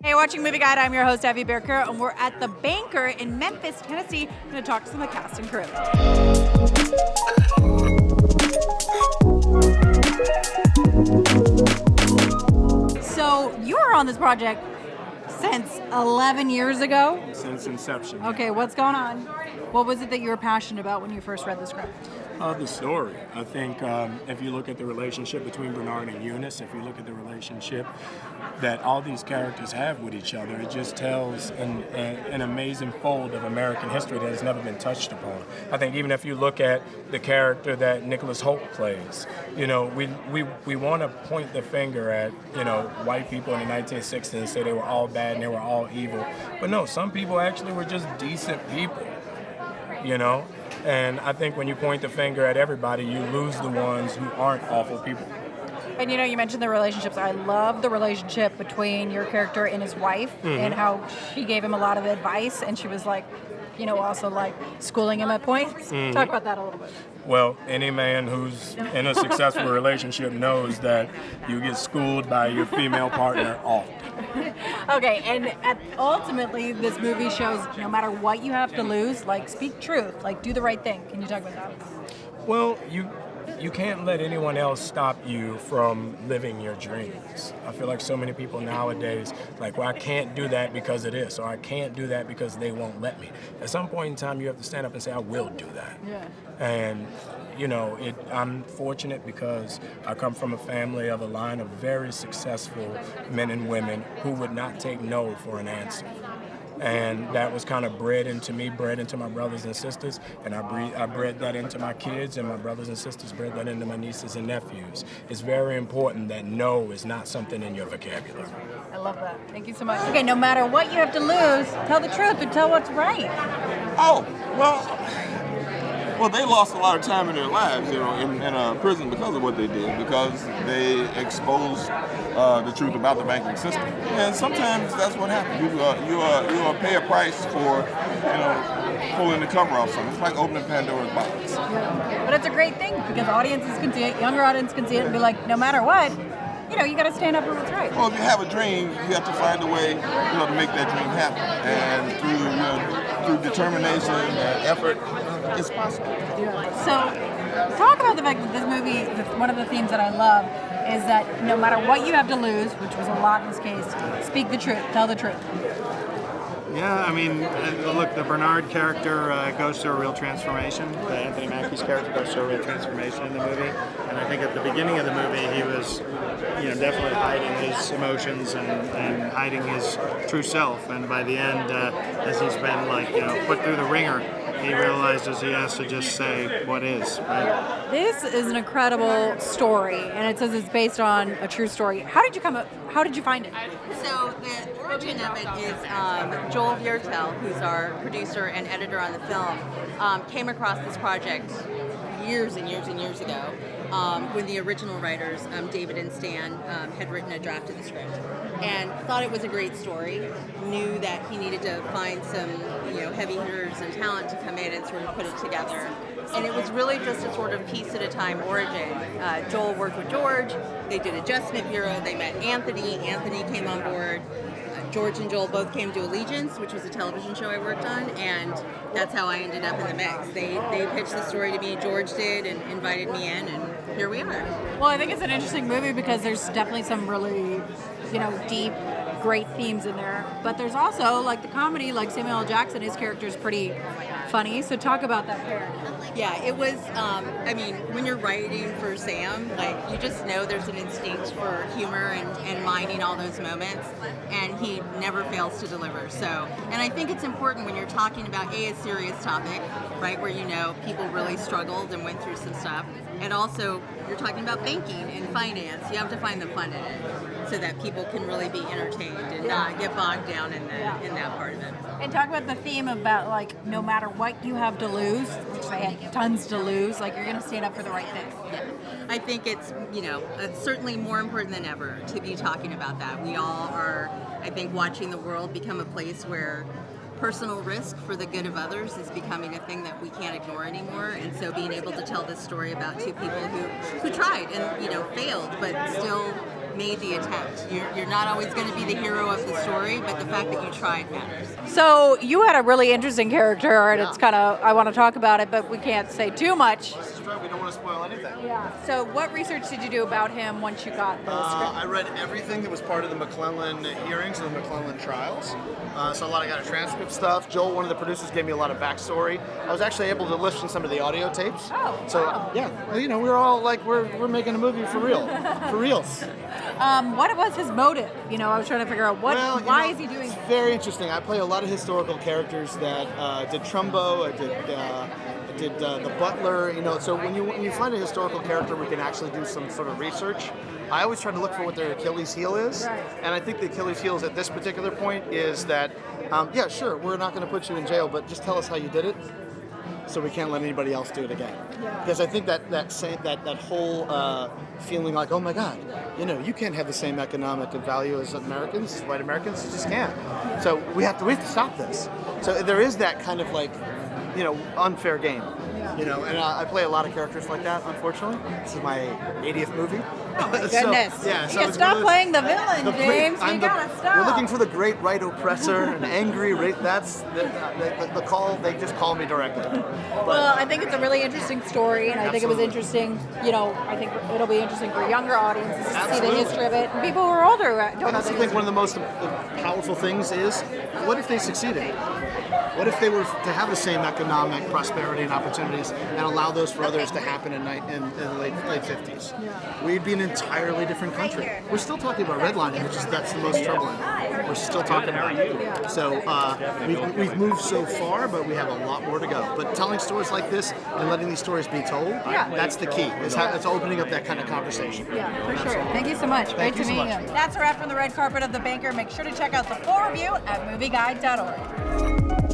Hey, watching Movie Guide. I'm your host, Abby Banker, and we're at the Banker in Memphis, Tennessee. I'm going to talk to some of the cast and crew. So you were on this project since 11 years ago? Since inception. Okay, what's going on? What was it that you were passionate about when you first read the script? The story. I think if you look at the relationship between Bernard and Eunice, if you look at the relationship that all these characters have with each other, it just tells an amazing fold of American history that has never been touched upon. I think even if you look at the character that Nicholas Hoult plays, you know, we want to point the finger at, you know, white people in the 1960s and say they were all bad and they were all evil. But no, some people actually were just decent people, you know? And I think when you point the finger at everybody, you lose the ones who aren't awful people. And you know, you mentioned the relationships. I love the relationship between your character and his wife, and how she gave him a lot of advice, and she was like, you know, also like schooling him at points. Talk about that a little bit. Well, any man who's in a successful relationship knows that you get schooled by your female partner often. Okay, and ultimately, this movie shows no matter what you have to lose, like speak truth, like do the right thing. Can you talk about that? Well, you can't let anyone else stop you from living your dreams. I feel like so many people nowadays, like, well, I can't do that because of this, or I can't do that because they won't let me. At some point in time, you have to stand up and say, I will do that. Yeah. And, you know, I'm fortunate because I come from a family of a line of very successful men and women who would not take no for an answer. And that was kind of bred into me, bred into my brothers and sisters, and I bred that into my kids, and my brothers and sisters bred that into my nieces and nephews. It's very important that no is not something in your vocabulary. I love that. Thank you so much. Okay, no matter what you have to lose, tell the truth and tell what's right. Oh, well, they lost a lot of time in their lives, you know, in prison because of what they did, because they exposed the truth about the banking system. And sometimes that's what happens. You pay a price for, you know, pulling the cover off something. It's like opening Pandora's box. Yeah. But it's a great thing because audiences can see it, younger audience can see it and be like, no matter what, you know, you got to stand up for what's right. Well, if you have a dream, you have to find a way, you know, to make that dream happen. And through determination and effort, it's possible. So, talk about the fact that this movie, one of the themes that I love is that no matter what you have to lose, which was a lot in this case, speak the truth, tell the truth. Yeah, I mean, look, the Bernard character goes through a real transformation. Anthony Mackie's character goes through a real transformation in the movie. And I think at the beginning of the movie, he was, you know, definitely hiding his emotions and hiding his true self. And by the end, as he's been, like, you know, put through the ringer, he realizes he has to just say what is, right? This is an incredible story, and it says it's based on a true story. How did you find it? So the origin of it is Joel Viertel, who's our producer and editor on the film, came across this project years and years and years ago when the original writers, David and Stan, had written a draft of the script and thought it was a great story, knew that he needed to find some, you know, heavy hitters and talent to come in and sort of put it together. And it was really just a sort of piece at a time origin. Joel worked with George, they did Adjustment Bureau, they met Anthony came on board. George and Joel both came to Allegiance, which was a television show I worked on, and that's how I ended up in the mix. They pitched the story to me, George did, and invited me in, and here we are. Well, I think it's an interesting movie because there's definitely some really, you know, deep, great themes in there. But there's also, like, the comedy, like Samuel L. Jackson, his character is pretty funny. So talk about that character. Yeah, it was, I mean, when you're writing for Sam, like, you just know there's an instinct for humor and mining all those moments, and he never fails to deliver. So, and I think it's important when you're talking about a serious topic, right, where you know people really struggled and went through some stuff, and also you're talking about banking and finance. You have to find the fun in it so that people can really be entertained and not get bogged down in that part of it. And talk about the theme about, like, no matter what you have to lose, which they had tons to lose, like, you're going to stand up for the right thing. Yeah. I think it's, you know, it's certainly more important than ever to be talking about that. We all are, I think, watching the world become a place where personal risk for the good of others is becoming a thing that we can't ignore anymore. And so being able to tell this story about two people who tried and, you know, failed, but still made the attempt. You're not always going to be the hero of the story, but the fact that you tried matters. So you had a really interesting character, and it's kind of, I want to talk about it, but we can't say too much. This is right. We don't want to spoil anything. Yeah. So what research did you do about him once you got the script? I read everything that was part of the McClellan hearings and the McClellan trials. So a lot of got transcript stuff. Joel, one of the producers, gave me a lot of backstory. I was actually able to listen to some of the audio tapes. Oh, so wow. yeah, well, you know, we're all like we're making a movie for real, for reals. What was his motive? You know, I was trying to figure out why is he doing It's very interesting. I play a lot of historical characters that did Trumbo, I did the Butler. You know, so when you find a historical character, we can actually do some sort of research. I always try to look for what their Achilles heel is, Right. and I think the Achilles heel is at this particular point is that, yeah, sure, we're not going to put you in jail, but just tell us how you did it, so we can't let anybody else do it again. Yeah. Because I think that whole feeling like, oh my God, you know, you can't have the same economic value as Americans, white Americans, you just can't. So we have to stop this. So there is that kind of like, you know, unfair game. You know, and I play a lot of characters like that, unfortunately. This is my 80th movie. Oh my goodness. Yeah, you stop playing the villain, James. You gotta stop. We're looking for the great right oppressor, an angry right. That's the call. They just call me directly. Well, I think it's a really interesting story, and I think it was interesting. You know, I think it'll be interesting for younger audiences to see Absolutely. the history of it, and people who are older don't know And I the think history. one of the most powerful things is, what if they succeeded? What if they were to have the same economic prosperity and opportunities and allow those for others to happen in the late 50s? We'd be an entirely different country. We're still talking about redlining, that's the most troubling. We're still talking about it. So we've moved so far, but we have a lot more to go. But telling stories like this and letting these stories be told, that's the key. It's opening up that kind of conversation. Yeah, for sure. Thank you so much. Thank Great you to so meet much. you. That's a wrap from the red carpet of the Banker. Make sure to check out the full review at movieguide.org.